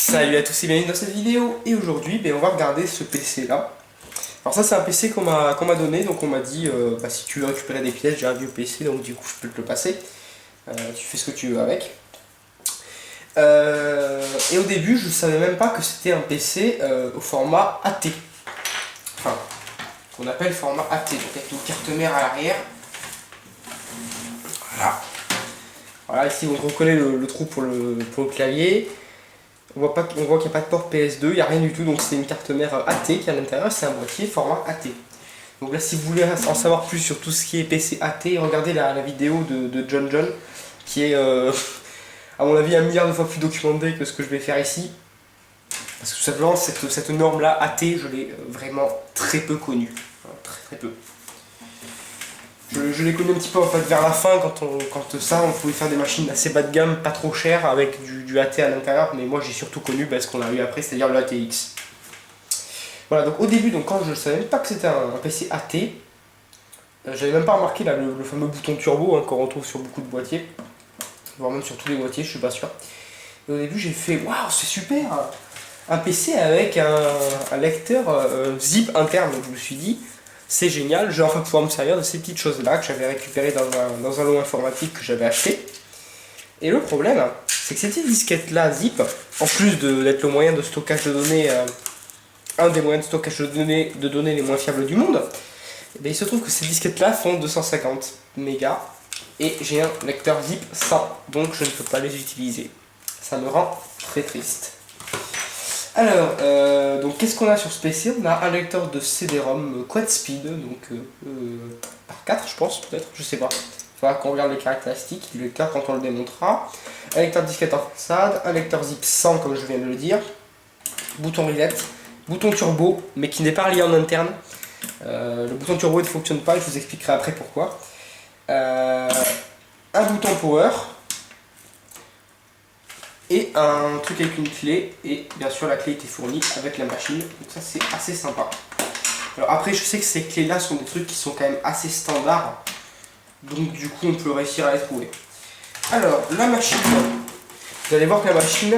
Salut à tous et bienvenue dans cette vidéo. Et aujourd'hui on va regarder ce PC là. Alors ça c'est un PC qu'on m'a donné, donc on m'a dit si tu veux récupérer des pièces, j'ai un vieux PC donc du coup je peux te le passer. Tu fais ce que tu veux avec. Et au début je savais même pas que c'était un PC au format AT. Enfin, qu'on appelle format AT, donc avec une carte mère à l'arrière. Voilà. Voilà, ici on reconnaît le trou pour le clavier. On voit qu'il n'y a pas de port PS2, il n'y a rien du tout, donc c'est une carte mère AT qui est à l'intérieur, c'est un boîtier format AT. Donc là, si vous voulez en savoir plus sur tout ce qui est PC AT, regardez la vidéo de John qui est, à mon avis, 1 milliard de fois plus documentée que ce que je vais faire ici. Parce que tout simplement, cette norme-là, AT, je l'ai vraiment très peu connue. Très peu. Je l'ai connu un petit peu en fait vers la fin, quand on pouvait faire des machines assez bas de gamme, pas trop chères, avec du AT à l'intérieur, mais moi j'ai surtout connu ce qu'on a eu après, c'est-à-dire le ATX. Voilà, donc au début, quand je ne savais même pas que c'était un PC AT, j'avais même pas remarqué là, le fameux bouton turbo qu'on retrouve sur beaucoup de boîtiers, voire même sur tous les boîtiers, je suis pas sûr. Et au début j'ai fait waouh, c'est super, un PC avec un lecteur zip interne, donc je me suis dit c'est génial, je vais enfin pouvoir me servir de ces petites choses là que j'avais récupérées dans un lot informatique que j'avais acheté. Et le problème, c'est que ces petites disquettes là zip, en plus d'être le moyen de stockage de données, un des moyens de stockage de données les moins fiables du monde, il se trouve que ces disquettes là font 250 mégas et j'ai un lecteur zip 100, donc je ne peux pas les utiliser. Ça me rend très triste. Alors, donc qu'est-ce qu'on a sur ce PC? On a un lecteur de CD-ROM Quad Speed, donc par 4 je pense, peut-être, je sais pas. Il faudra qu'on regarde les caractéristiques du lecteur quand on le démontrera. Un lecteur disquette en façade, un lecteur zip 100 comme je viens de le dire, bouton reset, bouton turbo, mais qui n'est pas relié en interne. Le bouton turbo ne fonctionne pas, je vous expliquerai après pourquoi. Un bouton power. Et un truc avec une clé, et bien sûr la clé était fournie avec la machine, donc ça c'est assez sympa. Alors après je sais que ces clés là sont des trucs qui sont quand même assez standards, donc du coup on peut réussir à les trouver. Alors la machine, vous allez voir que la machine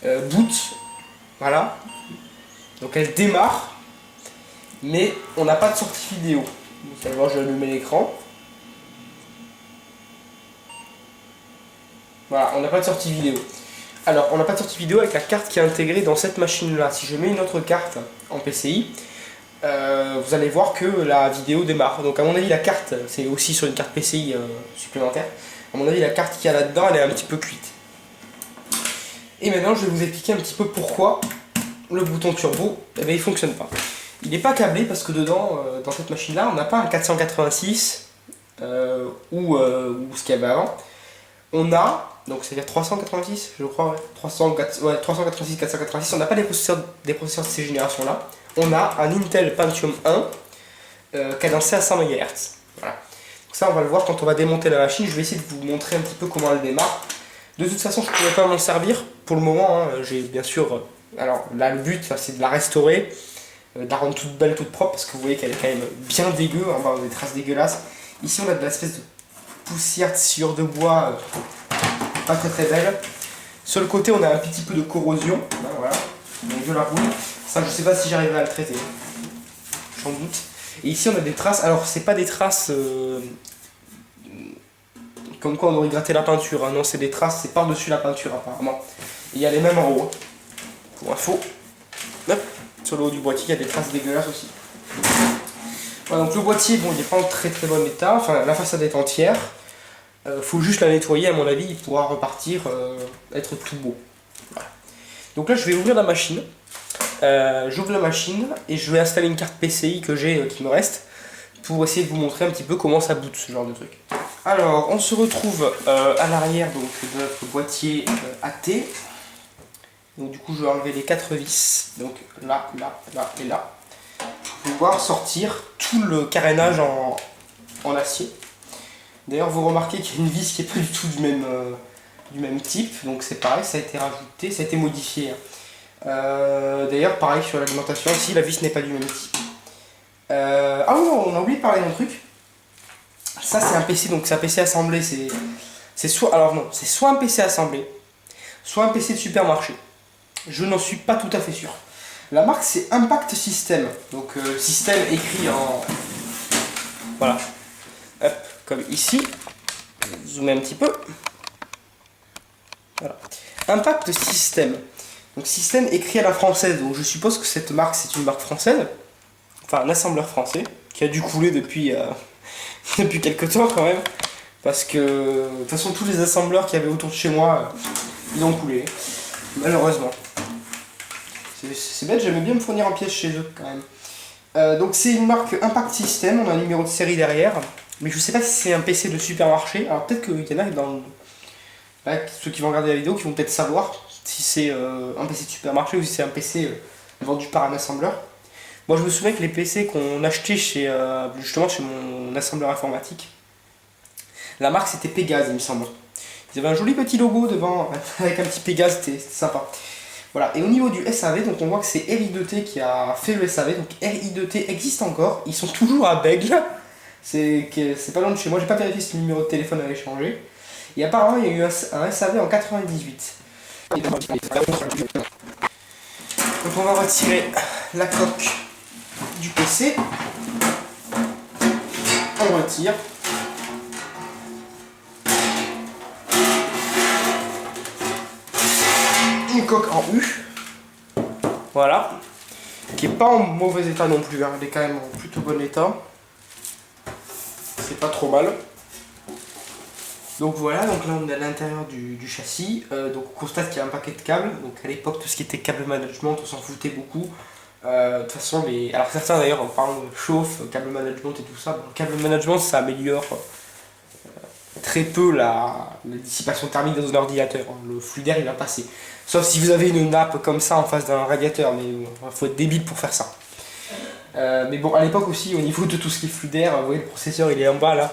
boot, voilà, donc elle démarre, mais on n'a pas de sortie vidéo. Vous allez voir, je vais allumer l'écran. Voilà, on n'a pas de sortie vidéo. Alors, on n'a pas de sortie vidéo avec la carte qui est intégrée dans cette machine-là. Si je mets une autre carte en PCI, vous allez voir que la vidéo démarre. Donc, à mon avis, la carte, c'est aussi sur une carte PCI supplémentaire. À mon avis, la carte qu'il y a là-dedans, elle est un petit peu cuite. Et maintenant, je vais vous expliquer un petit peu pourquoi le bouton turbo, il ne fonctionne pas. Il n'est pas câblé parce que dedans, dans cette machine-là, on n'a pas un 486 ou ce qu'il y avait avant. On a, donc c'est-à-dire 386, je crois, ouais. 386, 486, on n'a pas des processeurs de ces générations-là. On a un Intel Pentium 1 cadencé à 100 MHz. Voilà. Donc ça, on va le voir quand on va démonter la machine. Je vais essayer de vous montrer un petit peu comment elle démarre. De toute façon, je ne pourrais pas m'en servir pour le moment. Hein. J'ai bien sûr... alors là, le but, c'est de la restaurer, de la rendre toute belle, toute propre, parce que vous voyez qu'elle est quand même bien dégueu. En bas, on a des traces dégueulasses. Ici, on a de l'espèce de poussière de sciure de bois, pas très belle. Sur le côté, on a un petit peu de corrosion. Voilà, donc de la rouille. Ça, je sais pas si j'arriverai à le traiter. J'en doute. Et ici, on a des traces. Alors, c'est pas des traces comme quoi on aurait gratté la peinture. Hein. Non, c'est des traces, c'est par-dessus la peinture apparemment. Et il y a les mêmes en haut. Pour info. Hop. Sur le haut du boîtier, il y a des traces dégueulasses aussi. Voilà, donc le boîtier, bon, il n'est pas en très bon état. Enfin, la façade est entière. Faut juste la nettoyer, à mon avis, il pourra repartir, être tout beau. Voilà. Donc là, je vais ouvrir la machine. J'ouvre la machine et je vais installer une carte PCI que j'ai, qui me reste, pour essayer de vous montrer un petit peu comment ça boot, ce genre de truc. Alors, on se retrouve à l'arrière de notre boîtier AT. Donc du coup, je vais enlever les 4 vis. Donc là, là, là et là. Pour pouvoir sortir tout le carénage en acier. D'ailleurs, vous remarquez qu'il y a une vis qui n'est pas du tout du même type, donc c'est pareil, ça a été rajouté, ça a été modifié. D'ailleurs, pareil sur l'alimentation aussi, la vis n'est pas du même type. Ah oui, non, on a oublié de parler d'un truc. Ça, c'est un PC, donc c'est un PC assemblé, c'est soit, alors non, c'est soit un PC assemblé, soit un PC de supermarché. Je n'en suis pas tout à fait sûr. La marque c'est Impact System. Donc système écrit en... Voilà. Hop, comme ici. Zoomer un petit peu. Voilà. Impact System. Donc système écrit à la française. Donc je suppose que cette marque c'est une marque française. Enfin un assembleur français. Qui a dû couler depuis, depuis quelques temps quand même. Parce que de toute façon tous les assembleurs qu'il y avait autour de chez moi, ils ont coulé. Malheureusement. C'est bête, j'aimais bien me fournir en pièces chez eux quand même. Donc c'est une marque Impact System, on a un numéro de série derrière. Mais je sais pas si c'est un PC de supermarché. Alors peut-être qu'il y en a dans... Là, ceux qui vont regarder la vidéo qui vont peut-être savoir si c'est un PC de supermarché ou si c'est un PC vendu par un assembleur. Moi je me souviens que les PC qu'on achetait chez, justement chez mon assembleur informatique, la marque c'était Pégase il me semble. Ils avaient un joli petit logo devant avec un petit Pégase, c'était sympa. Voilà, et au niveau du SAV, donc on voit que c'est RI2T qui a fait le SAV, donc RI2T existe encore, ils sont toujours à Bègle, c'est pas loin de chez moi, j'ai pas vérifié si le numéro de téléphone avait changé. Et apparemment il y a eu un SAV en 98. Donc on va retirer la coque du PC, on retire. Une coque en U, voilà, qui est pas en mauvais état non plus, hein. Elle est quand même en plutôt bon état, c'est pas trop mal. Donc voilà, donc là on est à l'intérieur du châssis, donc on constate qu'il y a un paquet de câbles, donc à l'époque tout ce qui était câble management on s'en foutait beaucoup. De toute façon, alors certains d'ailleurs en parlant de chauffe, câble management et tout ça, bon, le câble management ça améliore très peu la dissipation thermique dans un ordinateur, hein. Le flux d'air il va passer. Sauf si vous avez une nappe comme ça en face d'un radiateur, mais il faut être débile pour faire ça. Mais bon, à l'époque aussi, au niveau de tout ce qui est flux d'air, vous voyez le processeur il est en bas là.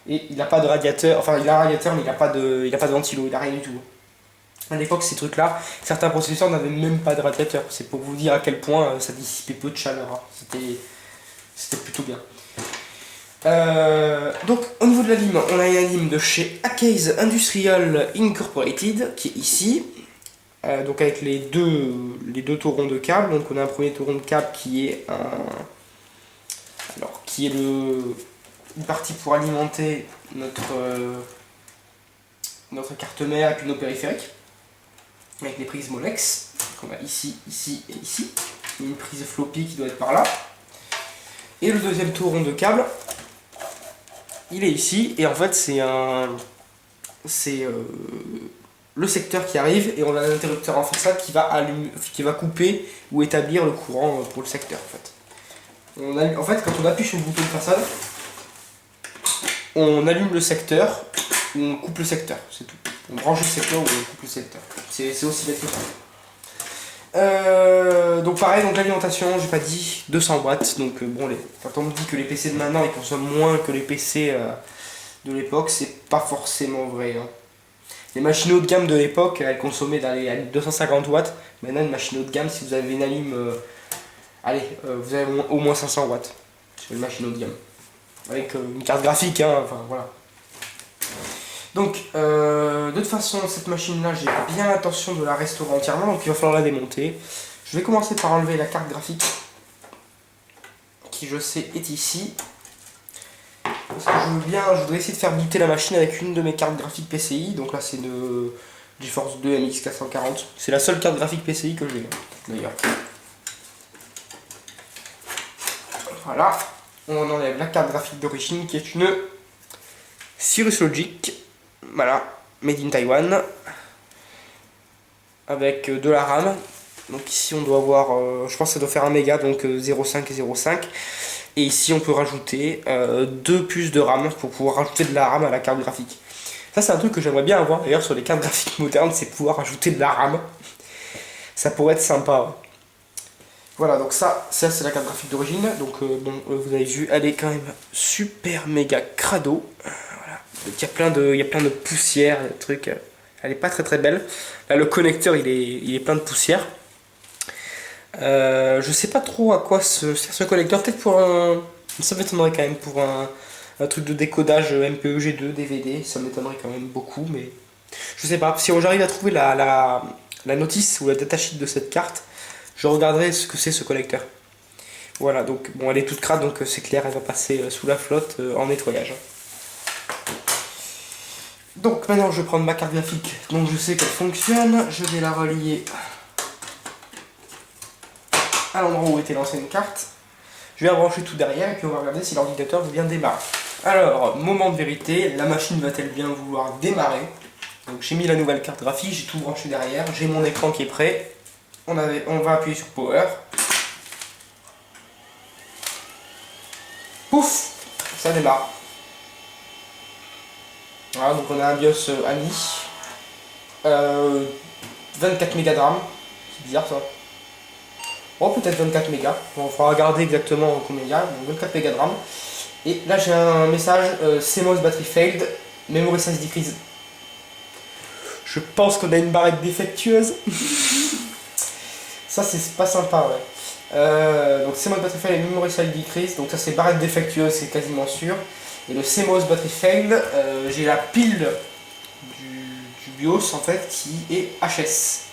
Et il n'a pas de radiateur, enfin il a un radiateur mais il n'a pas de ventilo, il n'a rien du tout. À l'époque ces trucs là, certains processeurs n'avaient même pas de radiateur. C'est pour vous dire à quel point ça dissipait peu de chaleur, hein. C'était plutôt bien. Donc au niveau de la lime, on a une lime de chez Akeis Industrial Incorporated qui est ici, donc avec les deux taurons de câble. Donc on a un premier tauron de câble qui est une partie pour alimenter notre carte mère et puis nos périphériques avec les prises Molex qu'on a ici, ici et ici, une prise floppy qui doit être par là, et le deuxième tauron de câble il est ici, et en fait c'est le secteur qui arrive, et on a un interrupteur en façade qui va couper ou établir le courant pour le secteur en fait. En fait quand on appuie sur le bouton de façade, on allume le secteur ou on coupe le secteur, c'est tout. On branche le secteur ou on coupe le secteur. C'est aussi bête que ça. Donc pareil, donc l'alimentation, j'ai pas dit, 200 watts, donc bon, quand on me dit que les PC de maintenant ils consomment moins que les PC de l'époque, c'est pas forcément vrai, hein. Les machines haut de gamme de l'époque, elles consommaient dans les 250 watts, maintenant une machine haut de gamme, si vous avez une alim, vous avez au moins 500 watts sur une machine haut de gamme, avec une carte graphique, hein, enfin voilà. Donc, de toute façon, cette machine-là, j'ai bien l'intention de la restaurer entièrement, donc il va falloir la démonter. Je vais commencer par enlever la carte graphique, qui je sais est ici. Parce que je voudrais essayer de faire booter la machine avec une de mes cartes graphiques PCI. Donc là, c'est une GeForce 2 MX 440. C'est la seule carte graphique PCI que j'ai, d'ailleurs. Voilà, on enlève la carte graphique d'origine, qui est une Cirrus Logic. Voilà, made in Taiwan, avec de la RAM. Donc ici on doit avoir, je pense que ça doit faire 1 méga, donc 0,5 et 0,5. Et ici on peut rajouter 2 puces de RAM pour pouvoir rajouter de la RAM à la carte graphique. Ça c'est un truc que j'aimerais bien avoir d'ailleurs sur les cartes graphiques modernes, c'est pouvoir rajouter de la RAM. Ça pourrait être sympa. Voilà, donc ça c'est la carte graphique d'origine. Donc bon, vous avez vu, elle est quand même super méga crado. Il y a plein de poussière, de trucs. Elle est pas très belle. Là le connecteur il est plein de poussière. Je sais pas trop à quoi sert ce connecteur. Peut-être pour un... Ça m'étonnerait quand même pour un truc de décodage MPEG 2 DVD. Ça m'étonnerait quand même beaucoup, mais je sais pas. Si j'arrive à trouver la la notice ou la datasheet de cette carte, je regarderai ce que c'est ce connecteur. Voilà, donc bon, elle est toute crade, donc c'est clair, elle va passer sous la flotte en nettoyage. Donc maintenant je vais prendre ma carte graphique, donc je sais qu'elle fonctionne, je vais la relier à l'endroit où était l'ancienne carte. Je vais la brancher tout derrière et puis on va regarder si l'ordinateur veut bien démarrer. Alors, moment de vérité, la machine va-t-elle bien vouloir démarrer? Donc j'ai mis la nouvelle carte graphique, j'ai tout branché derrière, j'ai mon écran qui est prêt. On va appuyer sur Power. Pouf, ça démarre. Voilà, donc on a un BIOS AMI. 24 mégas de RAM. C'est bizarre ça. Oh, peut-être 24 mégas. Bon, il faudra regarder exactement combien il y a. Donc 24 mégas de RAM. Et là j'ai un message CMOS battery failed, memory size decrease. Je pense qu'on a une barrette défectueuse. Ça c'est pas sympa, ouais. Donc CMOS battery failed et memory size decrease. Donc ça c'est barrette défectueuse, c'est quasiment sûr. Et le CMOS battery failed, j'ai la pile du BIOS en fait qui est HS.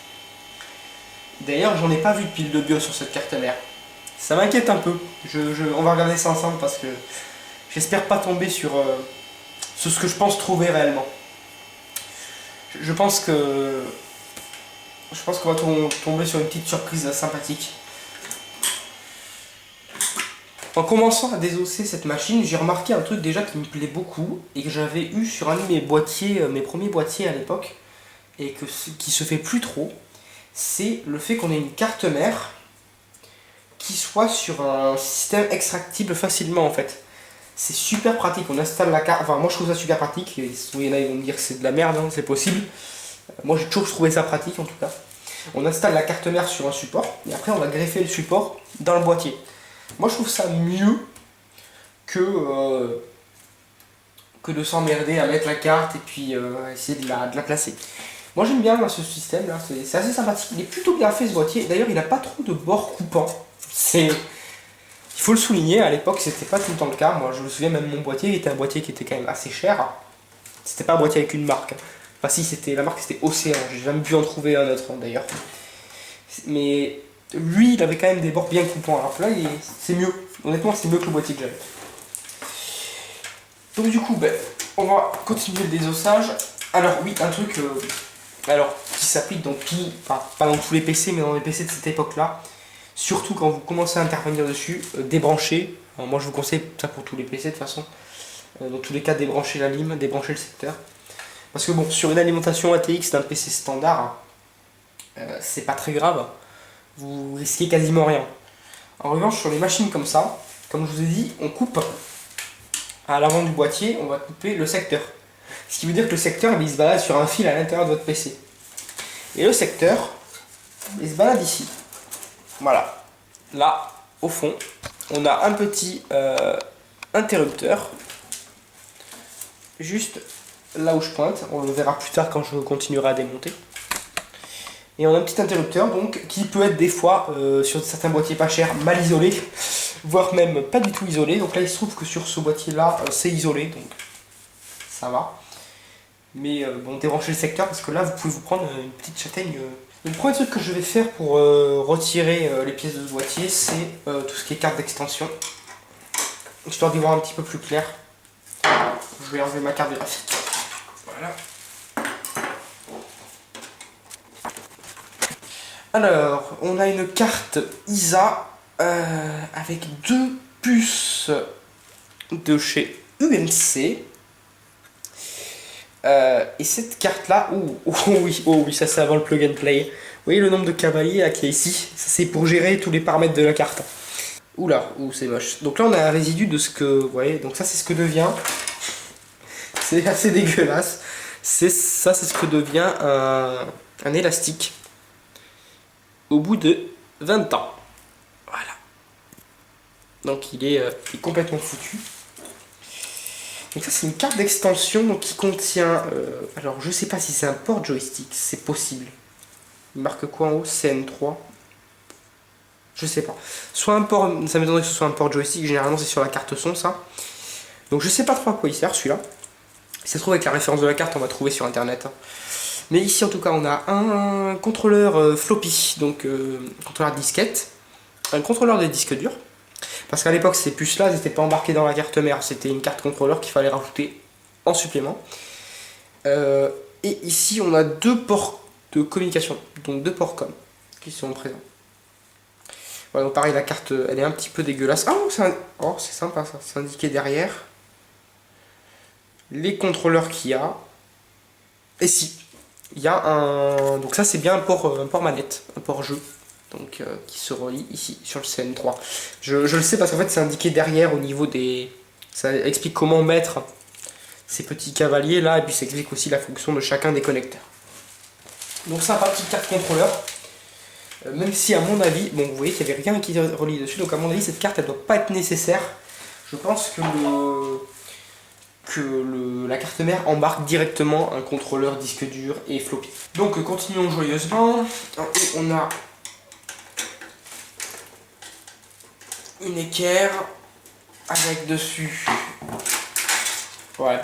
D'ailleurs j'en ai pas vu de pile de BIOS sur cette carte mère. Ça m'inquiète un peu. On va regarder ça ensemble parce que j'espère pas tomber sur ce que je pense trouver réellement. Je pense qu'on va tomber sur une petite surprise sympathique. En commençant à désosser cette machine, j'ai remarqué un truc déjà qui me plaît beaucoup et que j'avais eu sur un de mes boîtiers, mes premiers boîtiers à l'époque, et qui se fait plus trop, c'est le fait qu'on ait une carte mère qui soit sur un système extractible facilement en fait. C'est super pratique, on installe la carte, enfin moi je trouve ça super pratique, il y en a qui vont me dire que c'est de la merde, hein, c'est possible. Moi j'ai toujours trouvé ça pratique en tout cas. On installe la carte mère sur un support, et après on va greffer le support dans le boîtier. Moi je trouve ça mieux que de s'emmerder à mettre la carte et puis essayer de la placer. Moi j'aime bien ce système là, c'est assez sympathique, il est plutôt bien fait ce boîtier, d'ailleurs il n'a pas trop de bords coupants. Il faut le souligner, à l'époque c'était pas tout le temps le cas. Moi je me souviens même mon boîtier était un boîtier qui était quand même assez cher. C'était pas un boîtier avec une marque. Enfin si, la marque c'était Océan, j'ai jamais pu en trouver un autre d'ailleurs. Mais lui il avait quand même des bords bien coupants, alors que là c'est mieux. Honnêtement c'est mieux que le boîtier que j'avais. Donc du coup on va continuer le désossage. Alors oui, un truc qui s'applique dans pas dans tous les PC mais dans les PC de cette époque là. Surtout quand vous commencez à intervenir dessus, débrancher. Alors moi je vous conseille ça pour tous les PC de toute façon. Dans tous les cas, débrancher la lime, débrancher le secteur. Parce que bon, sur une alimentation ATX d'un PC standard, c'est pas très grave. Vous risquez quasiment rien. En revanche, sur les machines comme ça, comme je vous ai dit, on coupe à l'avant du boîtier, on va couper le secteur. Ce qui veut dire que le secteur il se balade sur un fil à l'intérieur de votre PC. Et le secteur, il se balade ici. Voilà, là, au fond, on a un petit interrupteur, juste là où je pointe, on le verra plus tard quand je continuerai à démonter. Et on a un petit interrupteur donc qui peut être des fois, sur certains boîtiers pas chers, mal isolé, voire même pas du tout isolé. Donc là il se trouve que sur ce boîtier là, c'est isolé, donc ça va. Mais bon, débranchez le secteur parce que là vous pouvez vous prendre une petite châtaigne. Le premier truc que je vais faire pour retirer les pièces de ce boîtier, c'est tout ce qui est carte d'extension. Histoire d'y voir un petit peu plus clair. Je vais enlever ma carte graphique. Voilà. Alors, on a une carte ISA avec deux puces de chez UMC. Et cette carte là, oh oui, ça c'est avant le plug and play. Vous voyez le nombre de cavaliers qui est ici, ça c'est pour gérer tous les paramètres de la carte. Oula, c'est moche. Donc là on a un résidu de ce que, vous voyez, donc ça c'est ce que devient. C'est assez dégueulasse. C'est ce que devient un élastique au bout de 20 ans. Voilà. Donc il est complètement foutu. Donc ça c'est une carte d'extension qui contient, alors je sais pas si c'est un port joystick, c'est possible. Il marque quoi en haut? CN3. Je sais pas. Soit un port, ça m'étonnerait que ce soit un port joystick, généralement c'est sur la carte son ça. Donc je sais pas trop à quoi il sert celui-là. Si ça se trouve avec la référence de la carte on va trouver sur internet. Mais ici en tout cas on a un contrôleur floppy, donc contrôleur disquette, un contrôleur de disque dur. Parce qu'à l'époque ces puces là n'étaient pas embarquées dans la carte mère, c'était une carte contrôleur qu'il fallait rajouter en supplément. Et ici on a deux ports de communication, donc deux ports com qui sont présents. Voilà, donc pareil la carte elle est un petit peu dégueulasse. Ah oh, c'est sympa ça, c'est indiqué derrière les contrôleurs qu'il y a. Et si, il y a un... Donc ça c'est bien un port manette, un port jeu. Donc qui se relie ici sur le CN3. Je le sais parce qu'en fait c'est indiqué derrière au niveau des... Ça explique comment mettre ces petits cavaliers là et puis ça explique aussi la fonction de chacun des connecteurs. Donc ça, pas petite carte contrôleur. Même si à mon avis, bon vous voyez qu'il n'y avait rien qui relie dessus, donc à mon avis cette carte elle doit pas être nécessaire. Je pense que la carte mère embarque directement un contrôleur disque dur et floppy. Donc continuons joyeusement. Et on a une équerre avec dessus, voilà,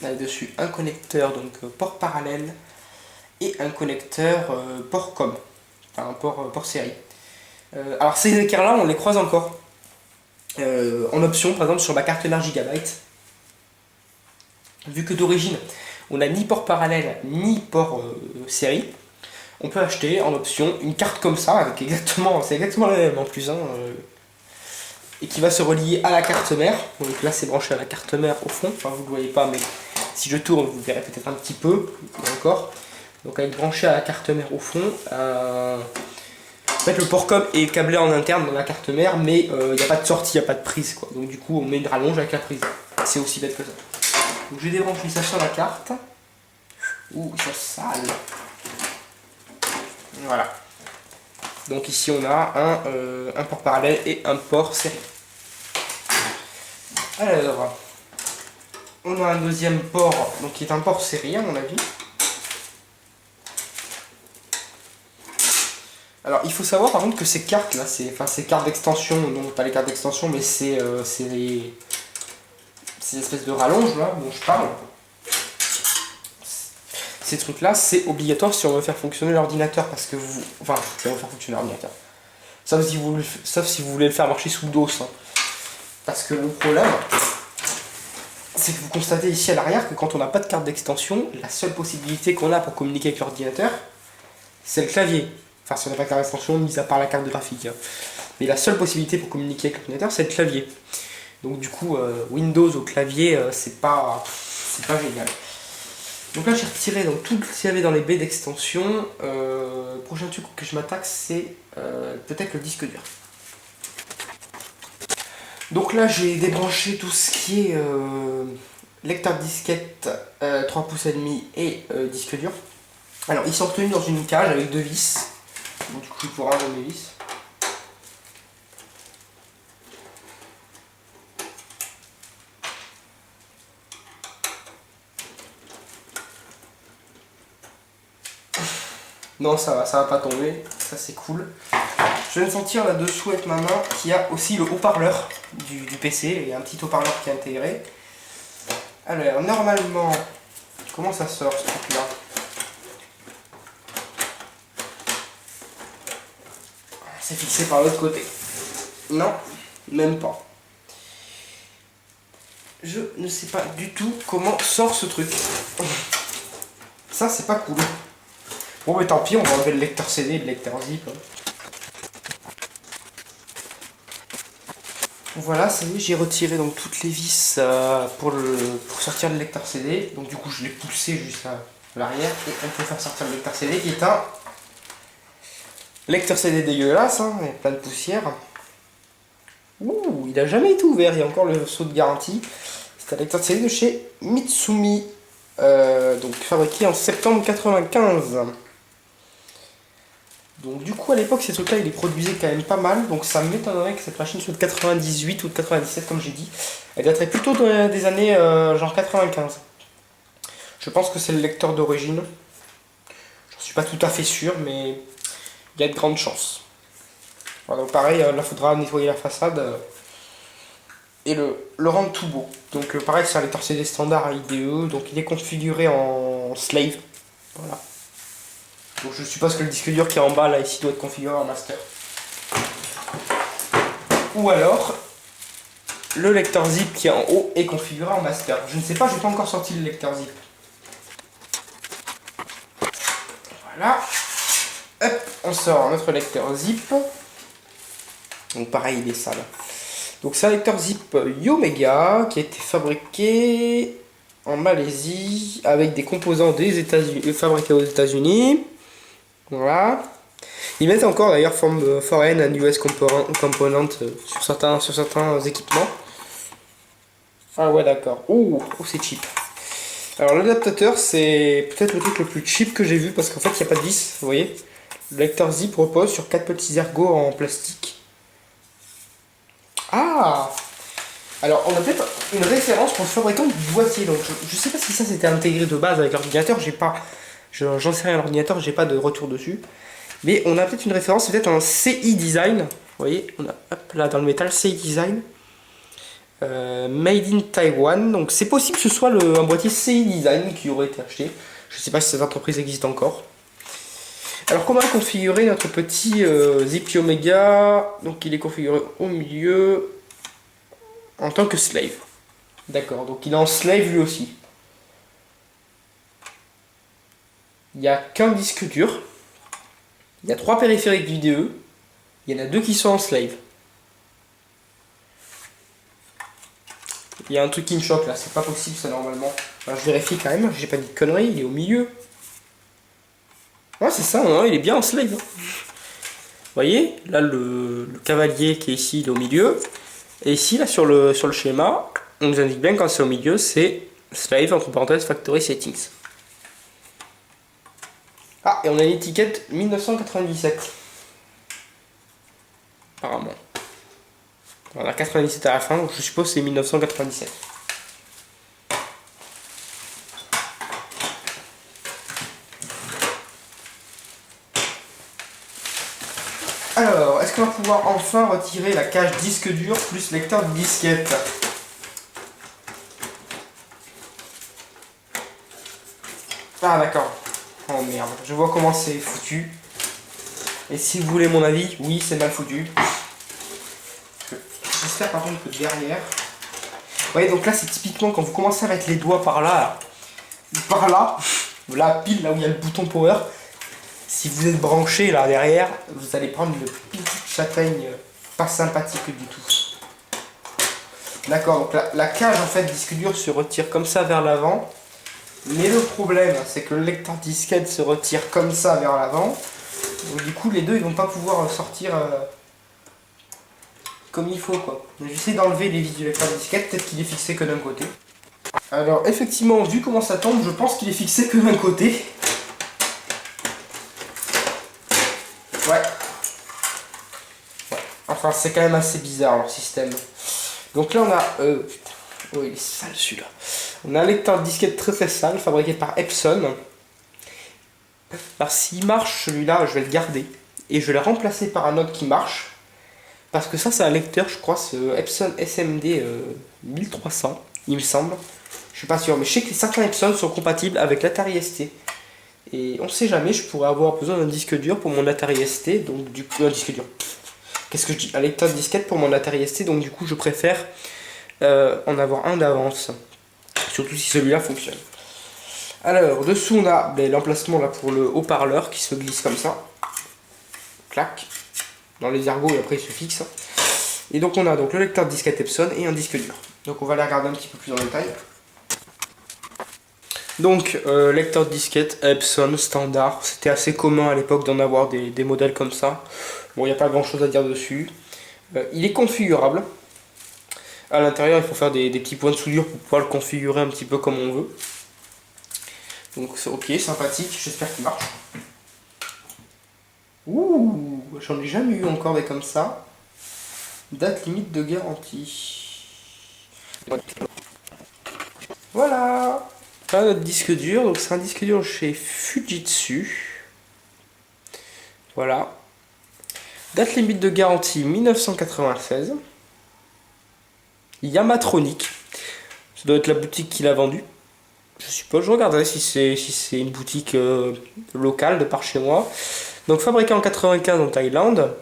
avec dessus un connecteur donc port parallèle et un connecteur port com, enfin un port série. Alors ces équerres là on les croise encore en option, par exemple sur ma carte mère Gigabyte. Vu que d'origine on n'a ni port parallèle ni port série, on peut acheter en option une carte comme ça avec exactement, c'est exactement la même en plus hein, et qui va se relier à la carte mère. Donc là c'est branché à la carte mère au fond, enfin vous ne le voyez pas mais si je tourne vous verrez peut-être un petit peu encore. Donc avec branché à la carte mère au fond. En fait le port com est câblé en interne dans la carte mère mais il n'y a pas de sortie, il n'y a pas de prise quoi. Donc du coup on met une rallonge avec la prise. C'est aussi bête que ça. Donc j'ai débranché ça sur la carte. Ouh, c'est sale. Voilà. Donc ici on a un port parallèle et un port série. Alors, on a un deuxième port, donc qui est un port série à mon avis. Alors il faut savoir par contre que ces cartes là, ces cartes d'extension, non pas les cartes d'extension mais c'est ces espèces de rallonges là dont je parle. Ces trucs là c'est obligatoire si on veut faire fonctionner l'ordinateur parce que vous... Enfin, si on veut faire fonctionner l'ordinateur. Sauf si vous voulez le faire marcher sous DOS. Hein. Parce que le problème, c'est que vous constatez ici à l'arrière que quand on n'a pas de carte d'extension, la seule possibilité qu'on a pour communiquer avec l'ordinateur, c'est le clavier. Enfin, si on n'a pas de carte d'extension, mis à part la carte graphique. Hein. Mais la seule possibilité pour communiquer avec l'ordinateur, c'est le clavier. Donc du coup, Windows au clavier, c'est pas génial. Donc là, j'ai retiré donc, tout ce qu'il y avait dans les baies d'extension. Le prochain truc que je m'attaque, c'est peut-être le disque dur. Donc là, j'ai débranché tout ce qui est lecteur disquette 3 pouces et demi et disque dur. Alors, ils sont retenus dans une cage avec 2 vis. Donc du coup, je pourrais enlever mes vis. Non, ça va pas tomber. Ça, c'est cool. Je viens de sentir là-dessous avec ma main qu'il y a aussi le haut-parleur du PC. Il y a un petit haut-parleur qui est intégré. Alors, normalement, comment ça sort ce truc-là? C'est fixé par l'autre côté. Non, même pas. Je ne sais pas du tout comment sort ce truc. Ça, c'est pas cool. Bon, mais tant pis, on va enlever le lecteur CD et le lecteur zip. Voilà, ça y est, j'ai retiré donc toutes les vis pour sortir le lecteur CD. Donc du coup, je l'ai poussé jusqu'à l'arrière et on peut faire sortir le lecteur CD qui est un lecteur CD dégueulasse, hein, avec plein de poussière. Ouh, il a jamais été ouvert, il y a encore le saut de garantie. C'est un lecteur CD de chez Mitsumi, donc fabriqué en septembre 95. Donc du coup à l'époque ces trucs là ils les produisaient quand même pas mal, donc ça m'étonnerait que cette machine soit de 98 ou de 97 comme j'ai dit. Elle daterait plutôt des années genre 95. Je pense que c'est le lecteur d'origine. J'en suis pas tout à fait sûr mais il y a de grandes chances. Voilà, donc pareil là faudra nettoyer la façade et le rendre tout beau. Donc pareil c'est un lecteur CD standard à IDE, donc il est configuré en slave. Voilà. Donc je suppose que le disque dur qui est en bas là ici doit être configuré en master. Ou alors le lecteur zip qui est en haut est configuré en master. Je ne sais pas, j'ai pas encore sorti le lecteur zip. Voilà. Hop, on sort notre lecteur zip. Donc pareil, il est sale. Donc c'est un lecteur zip Yomega qui a été fabriqué en Malaisie avec des composants des États-Unis, fabriqués aux États-Unis. Voilà. Ils mettent encore d'ailleurs forme foreign and US component sur certains équipements. Ah ouais, d'accord. Oh, c'est cheap. Alors l'adaptateur, c'est peut-être le truc le plus cheap que j'ai vu parce qu'en fait il n'y a pas de vis, vous voyez. Le lecteur zip repose sur 4 petits ergots en plastique. Ah! Alors on a peut-être une référence pour le fabricant du boîtier. Donc je sais pas si ça c'était intégré de base avec l'ordinateur, j'en sais rien à l'ordinateur, j'ai pas de retour dessus. Mais on a peut-être une référence, c'est peut-être un CI Design. Vous voyez, on a hop, là dans le métal CI Design. Made in Taiwan. Donc c'est possible que ce soit un boîtier CI Design qui aurait été acheté. Je sais pas si cette entreprise existe encore. Alors comment configurer notre petit Zip Yomega? Donc il est configuré au milieu en tant que slave. D'accord, donc il est en slave lui aussi. Il n'y a qu'un disque dur. Il y a 3 périphériques vidéo. Il y en a 2 qui sont en slave. Il y a un truc qui me choque là, c'est pas possible ça normalement. Alors, je vérifie quand même, j'ai pas dit de conneries, il est au milieu. Ouais, c'est ça, non, il est bien en slave. Vous voyez, là le cavalier qui est ici, il est au milieu. Et ici, là sur le schéma, on nous indique bien quand c'est au milieu, c'est slave entre parenthèses factory settings. Ah, et on a une étiquette 1997. Apparemment. On a 97 à la fin, donc je suppose que c'est 1997. Alors, est-ce qu'on va pouvoir enfin retirer la cage disque dur plus lecteur de disquette? Ah d'accord. Oh merde, je vois comment c'est foutu. Et si vous voulez mon avis, oui c'est mal foutu. J'espère par contre que derrière... Vous voyez, donc là c'est typiquement quand vous commencez à mettre les doigts par là, pile là où il y a le bouton power, si vous êtes branché là derrière, vous allez prendre une petite châtaigne pas sympathique du tout. D'accord, donc la cage en fait disque dur se retire comme ça vers l'avant. Mais le problème c'est que le lecteur disquette se retire comme ça vers l'avant. Donc du coup les deux ils vont pas pouvoir sortir comme il faut quoi. J'essaie d'enlever les vis du lecteur disquette, peut-être qu'il est fixé que d'un côté. Alors effectivement, vu comment ça tombe, je pense qu'il est fixé que d'un côté. Ouais. Enfin c'est quand même assez bizarre leur système. Donc là on a... Oh il est sale celui-là. On a un lecteur disquette très très sale, fabriqué par Epson. Alors s'il marche celui-là, je vais le garder. Et je vais le remplacer par un autre qui marche. Parce que ça c'est un lecteur, je crois, c'est Epson SMD 1300, il me semble. Je suis pas sûr, mais je sais que certains Epson sont compatibles avec l'Atari ST. Et on sait jamais, je pourrais avoir besoin d'un disque dur pour mon Atari ST, donc du coup, un disque dur. Qu'est-ce que je dis? Un lecteur de disquette pour mon Atari ST, donc du coup je préfère en avoir un d'avance. Surtout si celui-là fonctionne. Alors, dessous on a l'emplacement là pour le haut-parleur qui se glisse comme ça. Clac. Dans les ergots et après il se fixe. Et donc on a donc le lecteur de disquette Epson et un disque dur. Donc on va les regarder un petit peu plus en détail. Donc lecteur de disquette Epson standard, c'était assez commun à l'époque d'en avoir des modèles comme ça. Bon, il n'y a pas grand chose à dire dessus. Il est configurable. À l'intérieur il faut faire des petits points de soudure pour pouvoir le configurer un petit peu comme on veut. Donc c'est ok, sympathique, j'espère qu'il marche. Ouh, j'en ai jamais eu encore des comme ça. Date limite de garantie. Voilà. Là notre disque dur, donc c'est un disque dur chez Fujitsu. Voilà. Date limite de garantie 1996. Yamatronic. Ça doit être la boutique qui l'a vendu. Je suppose, je regarderai si c'est une boutique locale de par chez moi. Donc fabriqué en 95 en Thaïlande.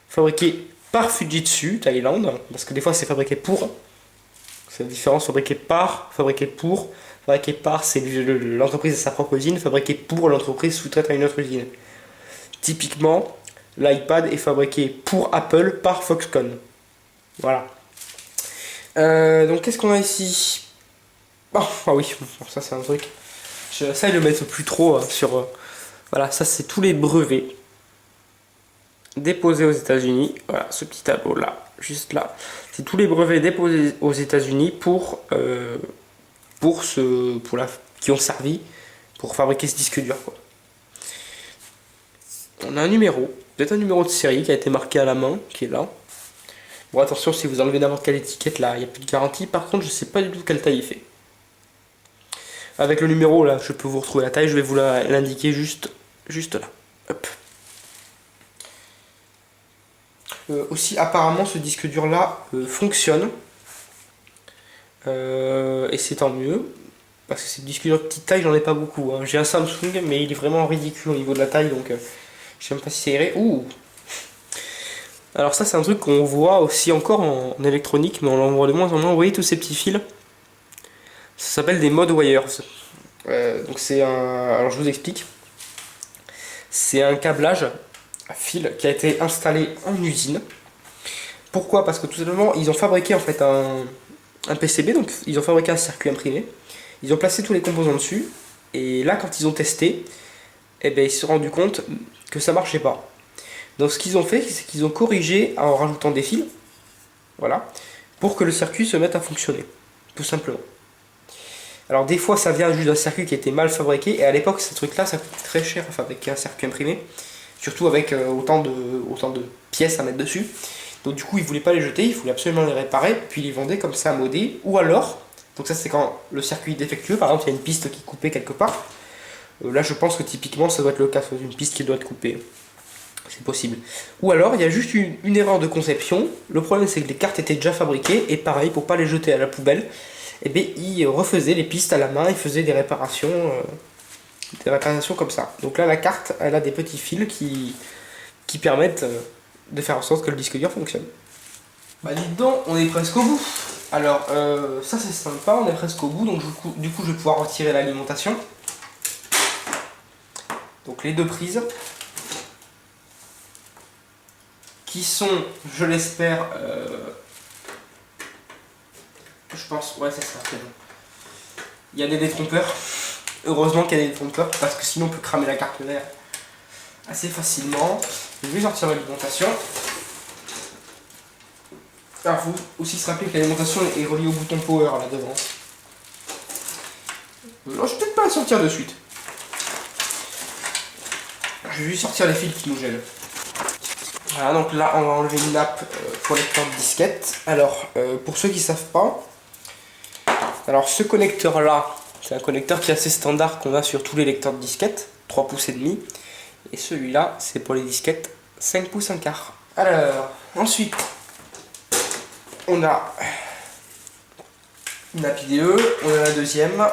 Fabriqué par Fujitsu, Thaïlande. Parce que des fois c'est fabriqué pour. C'est la différence, fabriqué par, fabriqué pour. Fabriqué par, c'est l'entreprise à sa propre usine. Fabriqué pour, l'entreprise sous-traite à une autre usine. Typiquement, l'iPad est fabriqué pour Apple par Foxconn. Voilà. Donc qu'est-ce qu'on a ici? Ah oui, ça c'est un truc. J'essaie de le mettre plus trop sur. Voilà, ça c'est tous les brevets déposés aux États-Unis. Voilà, ce petit tableau là, juste là. C'est tous les brevets déposés aux États-Unis qui ont servi pour fabriquer ce disque dur, quoi. On a un numéro, peut-être un numéro de série qui a été marqué à la main, qui est là. Bon, attention, si vous enlevez n'importe quelle étiquette là, il n'y a plus de garantie. Par contre, je sais pas du tout quelle taille il fait. Avec le numéro là, je peux vous retrouver la taille, je vais vous l'indiquer juste là. Hop. Aussi, apparemment, ce disque dur là fonctionne. Et c'est tant mieux. Parce que c'est des disque dur de petite taille, j'en ai pas beaucoup, hein. J'ai un Samsung, mais il est vraiment ridicule au niveau de la taille, donc je sais même pas si ça irait. Ouh! Alors ça, c'est un truc qu'on voit aussi encore en électronique, mais on en voit de moins en moins. Vous voyez tous ces petits fils? Ça s'appelle des mod wires. Donc c'est un... Alors je vous explique. C'est un câblage à fil qui a été installé en usine. Pourquoi? Parce que tout simplement, ils ont fabriqué en fait un PCB, donc ils ont fabriqué un circuit imprimé. Ils ont placé tous les composants dessus. Et là, quand ils ont testé, eh ben, ils se sont rendus compte que ça marchait pas. Donc ce qu'ils ont fait, c'est qu'ils ont corrigé en rajoutant des fils. Voilà. Pour que le circuit se mette à fonctionner. Tout simplement. Alors des fois ça vient juste d'un circuit qui était mal fabriqué, et à l'époque ce truc là ça coûtait très cher à fabriquer un circuit imprimé, surtout avec autant de pièces à mettre dessus. Donc du coup ils voulaient pas les jeter, ils voulaient absolument les réparer, puis ils les vendaient comme ça à modé, ou alors, donc ça c'est quand le circuit est défectueux, par exemple il y a une piste qui est coupée quelque part, là je pense que typiquement ça doit être le cas, c'est une piste qui doit être coupée, c'est possible. Ou alors il y a juste une erreur de conception, le problème c'est que les cartes étaient déjà fabriquées, et pareil pour pas les jeter à la poubelle, et bien il refaisait les pistes à la main, il faisait des réparations comme ça. Donc là la carte elle a des petits fils qui permettent de faire en sorte que le disque dur fonctionne. Bah dites donc, on est presque au bout. Alors ça c'est sympa, on est presque au bout, donc du coup je vais pouvoir retirer l'alimentation. Donc les deux prises qui sont, je l'espère, je pense, ouais c'est ça, c'est bon. Il y a des détrompeurs. Heureusement qu'il y a des détrompeurs parce que sinon on peut cramer la carte mère assez facilement. Je vais sortir l'alimentation. Alors il faut aussi se rappeler que l'alimentation est reliée au bouton power là devant. Non, je vais peut-être pas la sortir de suite. Je vais juste sortir les fils qui nous gênent. Voilà, donc là on va enlever une nappe pour lecteur de disquette. Alors pour ceux qui ne savent pas, alors ce connecteur là, c'est un connecteur qui est assez standard qu'on a sur tous les lecteurs de disquettes, 3 pouces et demi. Et celui-là, c'est pour les disquettes 5 pouces 1 quart. Alors, ensuite, on a une nappe IDE, on a la deuxième.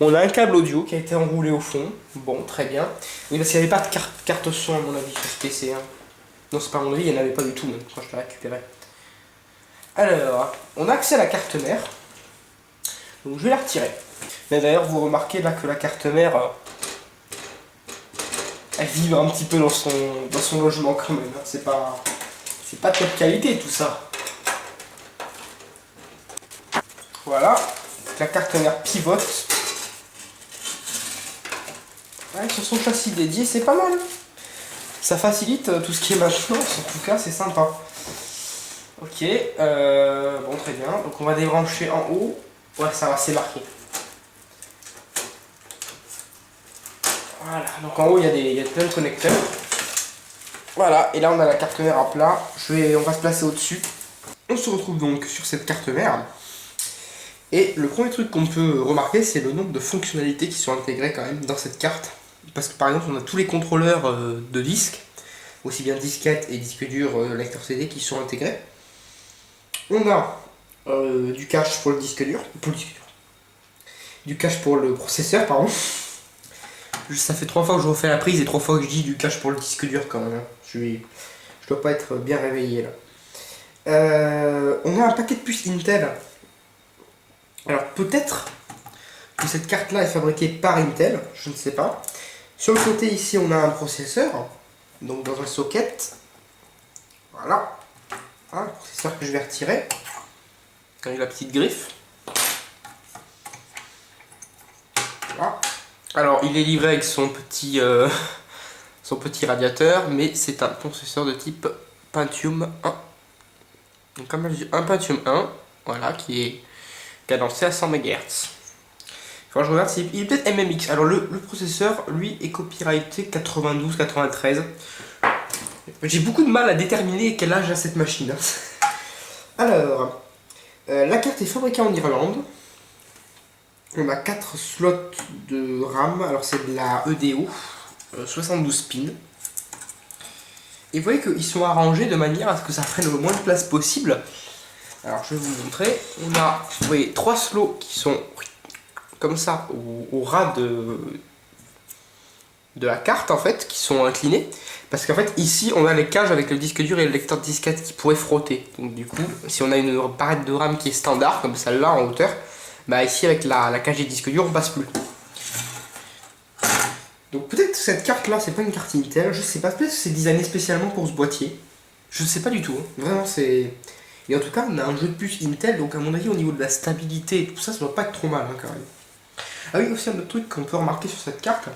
On a un câble audio qui a été enroulé au fond. Bon, très bien. Oui, parce qu'il n'y avait pas de carte son à mon avis sur ce PC. Hein. Non, c'est pas à mon avis, il n'y en avait pas du tout même quand je l'ai récupéré. Alors, on a accès à la carte mère. Donc je vais la retirer. Mais d'ailleurs, vous remarquez là que la carte mère, elle vibre un petit peu dans son logement quand même. Hein. C'est pas top qualité tout ça. Voilà. La carte mère pivote. Ouais, sur son châssis dédié, c'est pas mal. Ça facilite tout ce qui est maintenance, en tout cas, c'est sympa. Ok, bon, très bien. Donc on va débrancher en haut. Ouais, ça va, c'est marqué. Voilà, donc en haut, il y a plein de connecteurs. Voilà, et là, on a la carte mère à plat. On va se placer au-dessus. On se retrouve donc sur cette carte mère. Et le premier truc qu'on peut remarquer, c'est le nombre de fonctionnalités qui sont intégrées quand même dans cette carte. Parce que par exemple, on a tous les contrôleurs de disques, aussi bien disquette et disque dur lecteur CD qui sont intégrés. On a du cache pour le disque dur. Du cache pour le processeur, pardon. Ça fait 3 fois que je refais la prise et 3 fois que je dis du cache pour le disque dur quand même. Je dois pas être bien réveillé là. On a un paquet de puces Intel. Alors peut-être que cette carte là est fabriquée par Intel, je ne sais pas. Sur le côté ici on a un processeur, donc dans un socket. Voilà. Un processeur que je vais retirer. Avec la petite griffe. Voilà. Alors il est livré avec son petit radiateur, mais c'est un processeur de type Pentium 1. Donc comme je dis, un Pentium 1, voilà, qui est cadencé à 100 MHz. Quand je regarde, il est peut-être MMX. Alors le processeur, lui, est copyrighté 92-93. J'ai beaucoup de mal à déterminer quel âge a cette machine. Alors, la carte est fabriquée en Irlande. On a 4 slots de RAM. Alors c'est de la EDO, 72 pins. Et vous voyez qu'ils sont arrangés de manière à ce que ça prenne le moins de place possible. Alors je vais vous montrer. On a, vous voyez, 3 slots qui sont comme ça au ras de la carte en fait, qui sont inclinés. Parce qu'en fait ici on a les cages avec le disque dur et le lecteur de disquette qui pourraient frotter. Donc du coup, si on a une barrette de RAM qui est standard, comme celle-là en hauteur, bah ici avec la cage des disques durs on passe plus. Donc peut-être que cette carte là c'est pas une carte Intel, je sais pas, peut-être que c'est designé spécialement pour ce boîtier. Je sais pas du tout, hein. Vraiment c'est... Et en tout cas on a un jeu de puce Intel, donc à mon avis au niveau de la stabilité et tout ça, ça doit pas être trop mal hein, quand même. Ah oui, aussi un autre truc qu'on peut remarquer sur cette carte,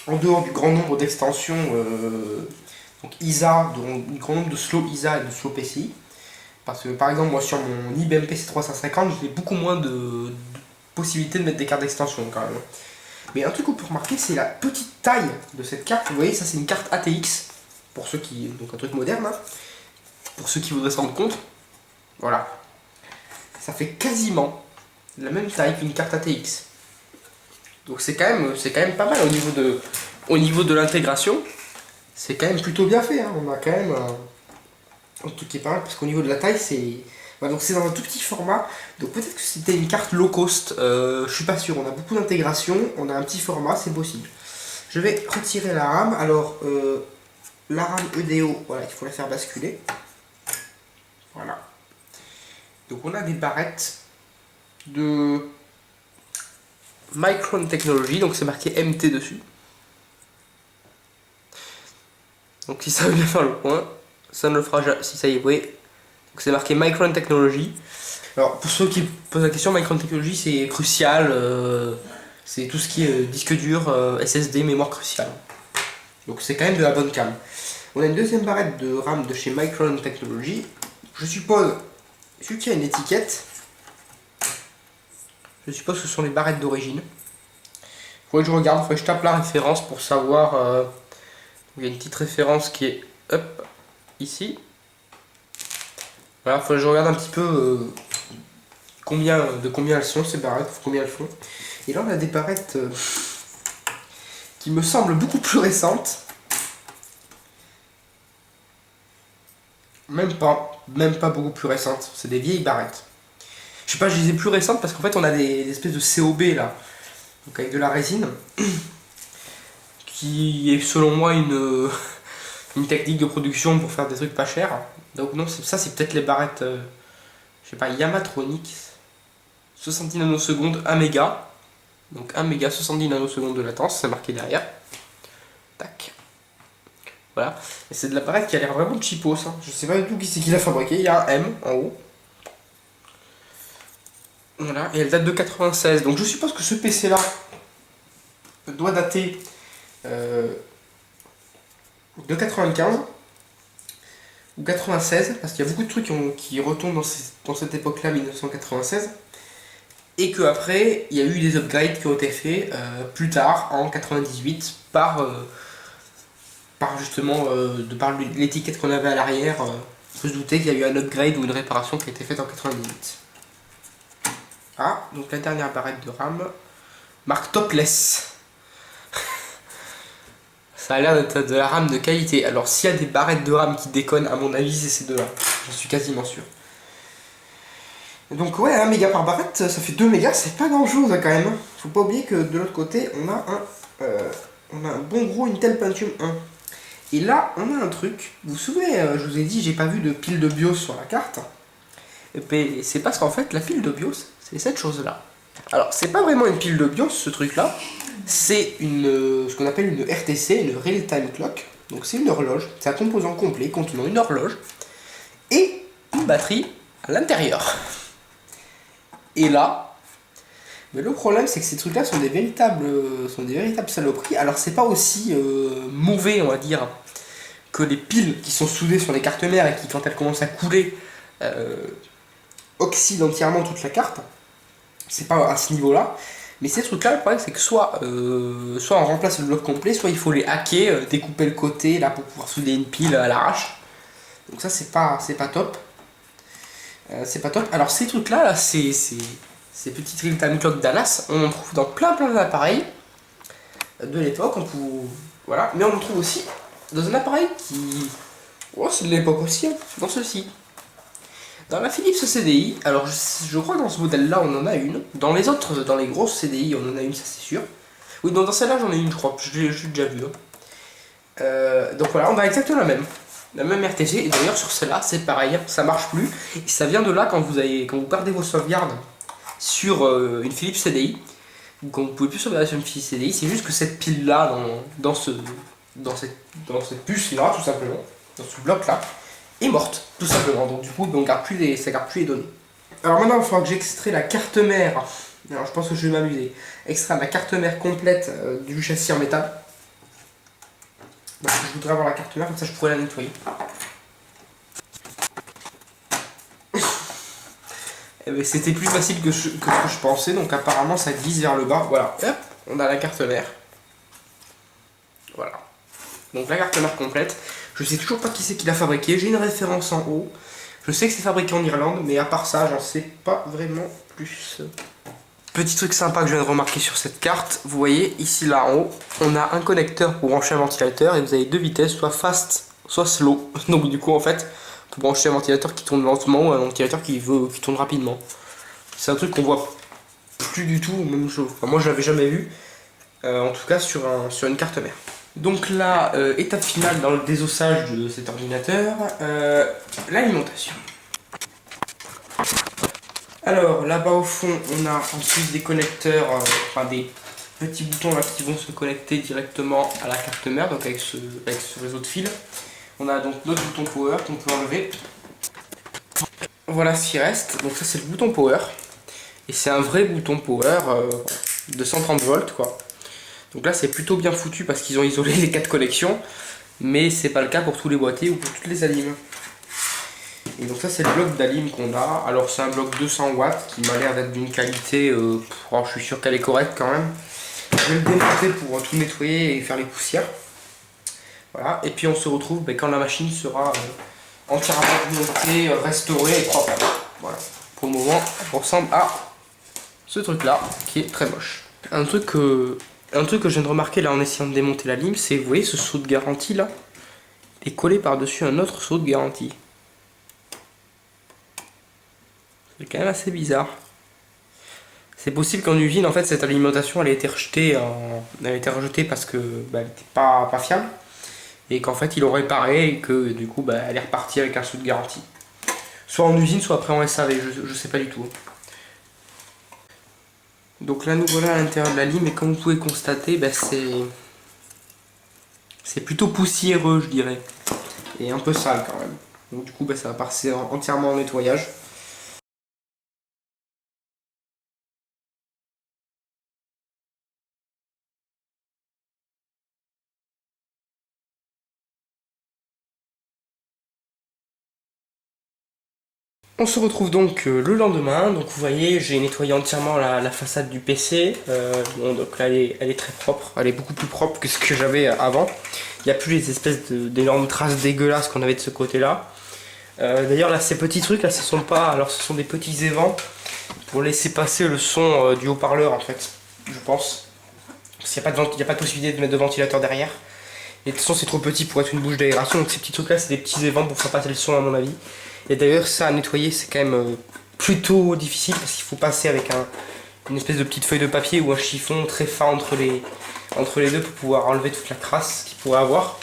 en dehors du grand nombre d'extensions donc ISA, du grand nombre de slow ISA et de slow PCI, parce que par exemple moi sur mon IBM PC 350 j'ai beaucoup moins de possibilités de mettre des cartes d'extension quand même. Mais un truc qu'on peut remarquer, c'est la petite taille de cette carte. Vous voyez, ça c'est une carte ATX, pour ceux qui... donc un truc moderne, hein, pour ceux qui voudraient s'en rendre compte. Voilà. Ça fait quasiment la même taille qu'une carte ATX. Donc c'est quand même pas mal au niveau de l'intégration. C'est quand même plutôt bien fait, hein. On a quand même un truc qui est pas mal, parce qu'au niveau de la taille, c'est... Voilà, donc c'est dans un tout petit format, donc peut-être que c'était une carte low cost, je suis pas sûr, on a beaucoup d'intégration, on a un petit format, c'est possible. Je vais retirer la RAM, alors la RAM EDO, voilà, il faut la faire basculer. Voilà. Donc on a des barrettes de Micron Technology, donc c'est marqué MT dessus. Donc si ça veut bien faire le point, ça ne le fera jamais, si ça y est, vous voyez. C'est marqué Micron Technology. Alors pour ceux qui posent la question, Micron Technology c'est crucial, c'est tout ce qui est disque dur, SSD, mémoire cruciale. Donc c'est quand même de la bonne cam. On a une deuxième barrette de RAM de chez Micron Technology. Je suppose, vu qu'il y a une étiquette, je suppose que ce sont les barrettes d'origine. Il faudrait que je regarde, il faudrait que je tape la référence pour savoir. Il y a une petite référence qui est hop, ici. Voilà, il faut que je regarde un petit peu de combien elles sont ces barrettes, combien elles font. Et là on a des barrettes qui me semblent beaucoup plus récentes. Même pas beaucoup plus récentes, c'est des vieilles barrettes. Je sais pas, je les ai plus récentes parce qu'en fait on a des espèces de COB là, donc avec de la résine, qui est selon moi une technique de production pour faire des trucs pas chers. Donc non, ça c'est peut-être les barrettes, je sais pas, Yamatronic, 70 nanosecondes, 1 méga. Donc 1 méga, 70 nanosecondes de latence, c'est marqué derrière. Tac. Voilà. Et c'est de la barrette qui a l'air vraiment cheapos, hein. Je sais pas du tout qui c'est qui l'a fabriqué, il y a un M en haut. Voilà, et elle date de 96. Donc je suppose que ce PC là doit dater de 95 ou 96, parce qu'il y a beaucoup de trucs qui retombent dans cette époque-là, 1996, et qu'après, il y a eu des upgrades qui ont été faits plus tard, en 98, par justement, par l'étiquette qu'on avait à l'arrière, on peut se douter qu'il y a eu un upgrade ou une réparation qui a été faite en 98. Ah, donc la dernière barrette de RAM, marque Topless. Ça a l'air d'être de la RAM de qualité. Alors s'il y a des barrettes de RAM qui déconnent, à mon avis c'est ces deux-là. J'en suis quasiment sûr. Donc ouais, 1 méga par barrette, ça fait 2 mégas, c'est pas grand chose quand même. Faut pas oublier que de l'autre côté, on a un bon gros Intel Pentium 1. Et là, on a un truc. Vous vous souvenez, je vous ai dit, j'ai pas vu de pile de BIOS sur la carte. Et c'est parce qu'en fait, la pile de BIOS, c'est cette chose-là. Alors, c'est pas vraiment une pile de BIOS, ce truc-là. C'est ce qu'on appelle une RTC, une Real Time Clock. Donc c'est une horloge, c'est un composant complet contenant une horloge et une batterie à l'intérieur. Et là, mais le problème c'est que ces trucs-là sont des véritables saloperies. Alors c'est pas aussi mauvais, on va dire, que les piles qui sont soudées sur les cartes mères et qui, quand elles commencent à couler, oxydent entièrement toute la carte. C'est pas à ce niveau-là. Mais ces trucs-là, le problème c'est que soit on remplace le bloc complet, soit il faut les hacker, découper le côté là pour pouvoir souder une pile à l'arrache. Donc ça c'est pas top. C'est pas top. Alors ces trucs-là, là, ces petites Real Time Clock Dallas, on en trouve dans plein d'appareils de l'époque. Voilà. Mais on en trouve aussi dans un appareil qui... Oh, c'est de l'époque aussi, hein, dans ceci. Dans la Philips CDI, alors je crois que dans ce modèle-là on en a une. Dans les autres, dans les grosses CDI, on en a une, ça c'est sûr. Oui, dans celle-là j'en ai une, je crois, je l'ai déjà vu. Hein. Donc voilà, on a exactement la même RTG. Et d'ailleurs sur celle-là, c'est pareil, ça marche plus. Et ça vient de là quand vous perdez vos sauvegardes sur une Philips CDI. Ou quand vous pouvez plus sauvegarder sur une Philips CDI, c'est juste que cette pile-là, dans cette puce-là, tout simplement, dans ce bloc-là, est morte, tout simplement. Donc du coup, ça garde plus les données. Alors maintenant, il faudra que j'extrais la carte mère. Alors je pense que je vais m'amuser. Extraire la carte mère complète du châssis en métal. Parce que je voudrais avoir la carte mère, comme ça je pourrais la nettoyer. Et bien, c'était plus facile que ce que je pensais, donc apparemment ça glisse vers le bas. Voilà, hop, on a la carte mère. Voilà. Donc la carte mère complète. Je sais toujours pas qui c'est qui l'a fabriqué. J'ai une référence en haut. Je sais que c'est fabriqué en Irlande, mais à part ça, j'en sais pas vraiment plus. Petit truc sympa que je viens de remarquer sur cette carte. Vous voyez, ici là en haut, on a un connecteur pour brancher un ventilateur et vous avez deux vitesses, soit fast, soit slow. Donc du coup, en fait, on peut brancher un ventilateur qui tourne lentement ou un ventilateur qui tourne rapidement. C'est un truc qu'on voit plus du tout, même moi je l'avais jamais vu, en tout cas sur une carte mère. Donc là, étape finale dans le désossage de cet ordinateur, l'alimentation. Alors là-bas au fond, on a ensuite des connecteurs, enfin des petits boutons là qui vont se connecter directement à la carte mère, donc avec ce réseau de fils. On a donc notre bouton power qu'on peut enlever. Voilà ce qui reste, donc ça c'est le bouton power. Et c'est un vrai bouton power de 130 volts quoi. Donc là c'est plutôt bien foutu parce qu'ils ont isolé les 4 connexions, mais c'est pas le cas pour tous les boîtiers ou pour toutes les alimes. Et donc ça c'est le bloc d'alim qu'on a. Alors c'est un bloc 200 watts qui m'a l'air d'être d'une qualité, je suis sûr qu'elle est correcte quand même. Je vais le démonter pour tout nettoyer et faire les poussières. Voilà, et puis on se retrouve quand la machine sera entièrement montée, restaurée et propre. Voilà, pour le moment on ressemble à ce truc là qui est très moche. Un truc que je viens de remarquer là en essayant de démonter la lime, c'est, vous voyez ce seau de garantie là est collé par dessus un autre seau de garantie. C'est quand même assez bizarre. C'est possible qu'en usine en fait cette alimentation elle a été rejetée parce que elle n'était pas fiable et qu'en fait ils l'ont réparé et que du coup elle est repartie avec un seau de garantie. Soit en usine soit après en SAV, je sais pas du tout. Donc là nous voilà à l'intérieur de la lime et comme vous pouvez constater c'est plutôt poussiéreux je dirais et un peu sale quand même. Donc du coup ça va passer entièrement en nettoyage. On se retrouve donc le lendemain, donc vous voyez j'ai nettoyé entièrement la façade du PC, donc là elle est très propre, elle est beaucoup plus propre que ce que j'avais avant. Il n'y a plus les espèces d'énormes traces dégueulasses qu'on avait de ce côté là. D'ailleurs là ces petits trucs là ce sont des petits évents pour laisser passer le son du haut-parleur en fait, je pense. Parce qu'il n'y a pas de possibilité de mettre de ventilateur derrière. Et de toute façon c'est trop petit pour être une bouche d'aération, donc ces petits trucs là c'est des petits évents pour faire passer le son à mon avis. Et d'ailleurs ça à nettoyer c'est quand même plutôt difficile parce qu'il faut passer avec une espèce de petite feuille de papier ou un chiffon très fin entre les deux pour pouvoir enlever toute la crasse qu'il pourrait avoir.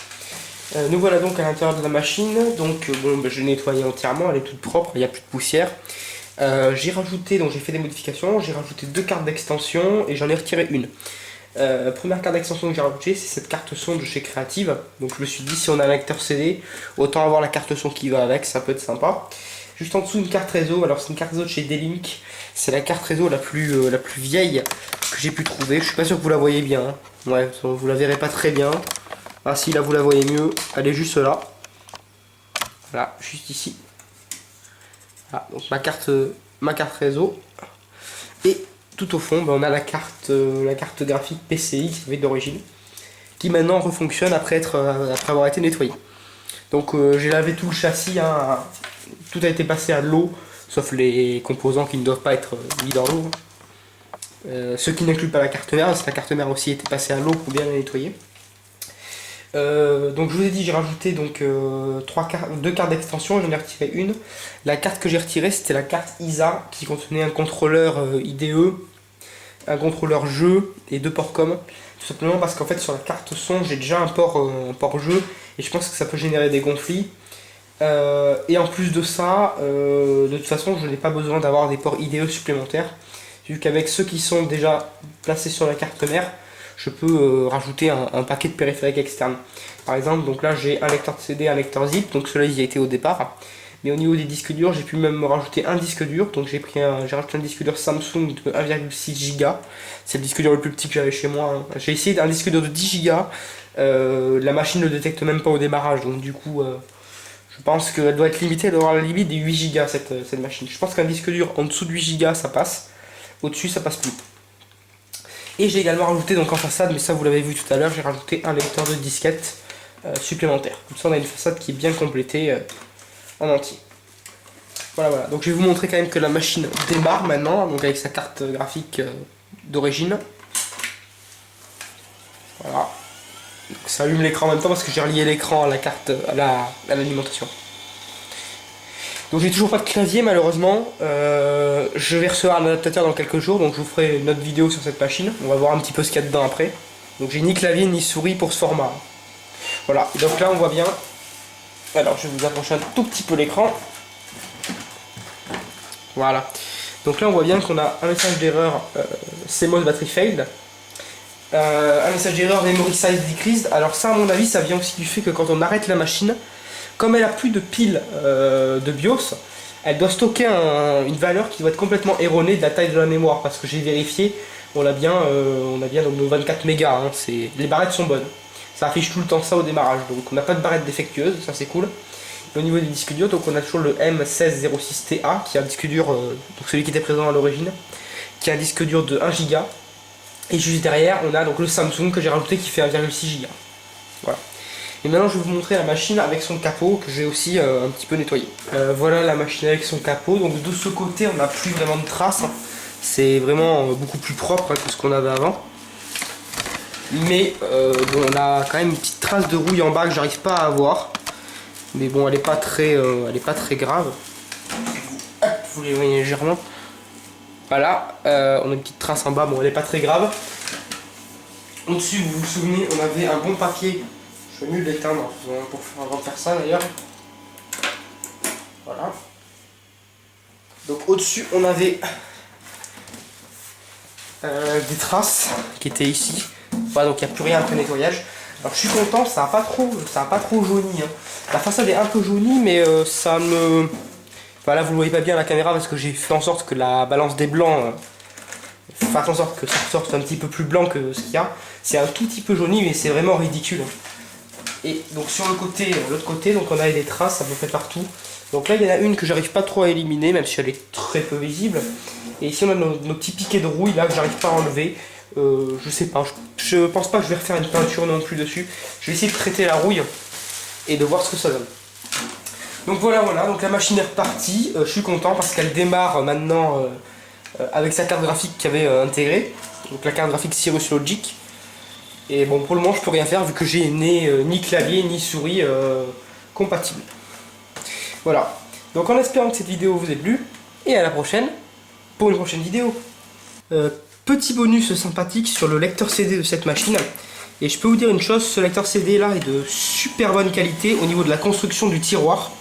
Nous voilà donc à l'intérieur de la machine. Donc bon, je l'ai nettoyée entièrement, elle est toute propre, il n'y a plus de poussière. J'ai rajouté, donc j'ai fait des modifications, j'ai rajouté 2 cartes d'extension et j'en ai retiré une. Première carte d'extension que j'ai rajoutée, c'est cette carte son de chez Creative. Donc je me suis dit, si on a un lecteur CD, autant avoir la carte son qui va avec, ça peut être sympa. Juste en dessous, une carte réseau. Alors c'est une carte réseau de chez D-Link. C'est la carte réseau la plus vieille que j'ai pu trouver. Je suis pas sûr que vous la voyez bien, hein. Ouais, vous la verrez pas très bien. Ah si, là vous la voyez mieux. Elle est juste là. Voilà, juste ici. Voilà, donc ma carte réseau. Et tout au fond, ben, on a la carte graphique PCI qui avait d'origine, qui maintenant refonctionne après avoir été nettoyée. Donc j'ai lavé tout le châssis, hein, tout a été passé à l'eau, sauf les composants qui ne doivent pas être mis dans l'eau. Ce qui n'inclut pas la carte mère, parce que la carte mère aussi était passée à l'eau pour bien la nettoyer. Donc je vous ai dit, j'ai rajouté donc 2 cartes d'extension, j'en ai retiré une. La carte que j'ai retirée, c'était la carte ISA qui contenait un contrôleur IDE, un contrôleur jeu et 2 ports COM. Tout simplement parce qu'en fait sur la carte son, j'ai déjà un port jeu et je pense que ça peut générer des conflits. Et en plus de ça, de toute façon, je n'ai pas besoin d'avoir des ports IDE supplémentaires, vu qu'avec ceux qui sont déjà placés sur la carte mère, je peux rajouter un paquet de périphériques externes. Par exemple, donc là j'ai un lecteur de CD, un lecteur zip, donc cela y a été au départ. Mais au niveau des disques durs, j'ai pu même rajouter un disque dur. Donc j'ai rajouté un disque dur Samsung de 1,6 Go. C'est le disque dur le plus petit que j'avais chez moi. J'ai essayé un disque dur de 10 Go. La machine ne le détecte même pas au démarrage. Donc du coup, je pense qu'elle doit être limitée. Elle doit avoir la limite des 8 Go cette machine. Je pense qu'un disque dur en dessous de 8 Go ça passe. Au-dessus ça passe plus. Et j'ai également rajouté donc en façade, mais ça vous l'avez vu tout à l'heure, j'ai rajouté un lecteur de disquette supplémentaire. Comme ça on a une façade qui est bien complétée en entier. Voilà, donc je vais vous montrer quand même que la machine démarre maintenant, donc avec sa carte graphique d'origine. Voilà. Donc ça allume l'écran en même temps parce que j'ai relié l'écran à la carte, à l'alimentation. Donc j'ai toujours pas de clavier malheureusement. Je vais recevoir un adaptateur dans quelques jours, donc je vous ferai une autre vidéo sur cette machine. On va voir un petit peu ce qu'il y a dedans après. Donc j'ai ni clavier ni souris pour ce format. Voilà, et donc là on voit bien. Alors je vais vous approcher un tout petit peu l'écran. Voilà. Donc là on voit bien qu'on a un message d'erreur CMOS battery failed. Un message d'erreur memory size decreased. Alors ça à mon avis ça vient aussi du fait que quand on arrête la machine, comme elle a plus de piles de BIOS, elle doit stocker une valeur qui doit être complètement erronée de la taille de la mémoire, parce que j'ai vérifié, on a bien donc nos 24 mégas, hein, les barrettes sont bonnes. Ça affiche tout le temps ça au démarrage, donc on n'a pas de barrette défectueuse, ça c'est cool. Et au niveau des disques durs, donc on a toujours le M1606TA, qui est un disque dur, donc celui qui était présent à l'origine, qui est un disque dur de 1 Go. Et juste derrière, on a donc le Samsung que j'ai rajouté qui fait 1,6 Go. Voilà. Et maintenant je vais vous montrer la machine avec son capot que j'ai aussi un petit peu nettoyé. Voilà la machine avec son capot, donc de ce côté on n'a plus vraiment de traces, hein. C'est vraiment beaucoup plus propre que ce qu'on avait avant. Mais bon, on a quand même une petite trace de rouille en bas que j'arrive pas à avoir. Mais bon, elle est pas très grave. Vous les voyez légèrement. Voilà, on a une petite trace en bas, bon elle est pas très grave. Au-dessus, vous vous souvenez, on avait un bon papier. Je vais mieux l'éteindre avant de faire ça d'ailleurs. Voilà. Donc au-dessus, on avait des traces qui étaient ici. Voilà, donc il n'y a plus rien après nettoyage. Alors je suis content, ça n'a pas trop jauni, hein. La façade est un peu jaunie, mais ça me... Voilà, vous ne voyez pas bien à la caméra parce que j'ai fait en sorte que la balance des blancs fasse en sorte que ça ressorte un petit peu plus blanc que ce qu'il y a. C'est un tout petit peu jauni, mais c'est vraiment ridicule. Et donc sur l'autre côté, donc on a des traces à peu près partout. Donc là il y en a une que j'arrive pas trop à éliminer, même si elle est très peu visible. Et ici on a nos petits piquets de rouille là que j'arrive pas à enlever. Je sais pas, je pense pas que je vais refaire une peinture non plus dessus. Je vais essayer de traiter la rouille et de voir ce que ça donne. Donc voilà, donc la machine est repartie. Je suis content parce qu'elle démarre maintenant avec sa carte graphique qu'il y avait intégrée. Donc la carte graphique Cirrus Logic. Et bon, pour le moment je peux rien faire vu que j'ai ni clavier ni souris compatibles. Voilà, donc en espérant que cette vidéo vous ait plu, et à la prochaine pour une prochaine vidéo. Petit bonus sympathique sur le lecteur CD de cette machine. Et je peux vous dire une chose, ce lecteur CD là est de super bonne qualité au niveau de la construction du tiroir.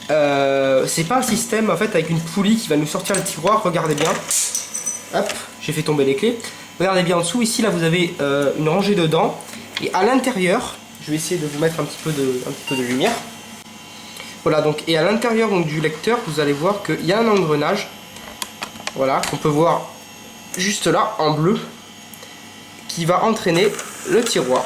C'est pas un système en fait avec une poulie qui va nous sortir le tiroir, regardez bien. Hop, j'ai fait tomber les clés. Regardez bien en dessous, ici là vous avez une rangée de dents. Et à l'intérieur, je vais essayer de vous mettre un petit peu de lumière. Voilà, donc, et à l'intérieur du lecteur, vous allez voir qu'il y a un engrenage. Voilà, qu'on peut voir juste là, en bleu, qui va entraîner le tiroir.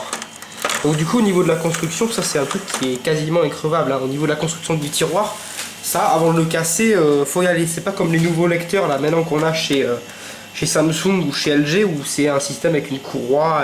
Donc du coup, au niveau de la construction, ça c'est un truc qui est quasiment increvable. Hein. Au niveau de la construction du tiroir, ça, avant de le casser, faut y aller. C'est pas comme les nouveaux lecteurs là maintenant qu'on a chez Samsung ou chez LG, où c'est un système avec une courroie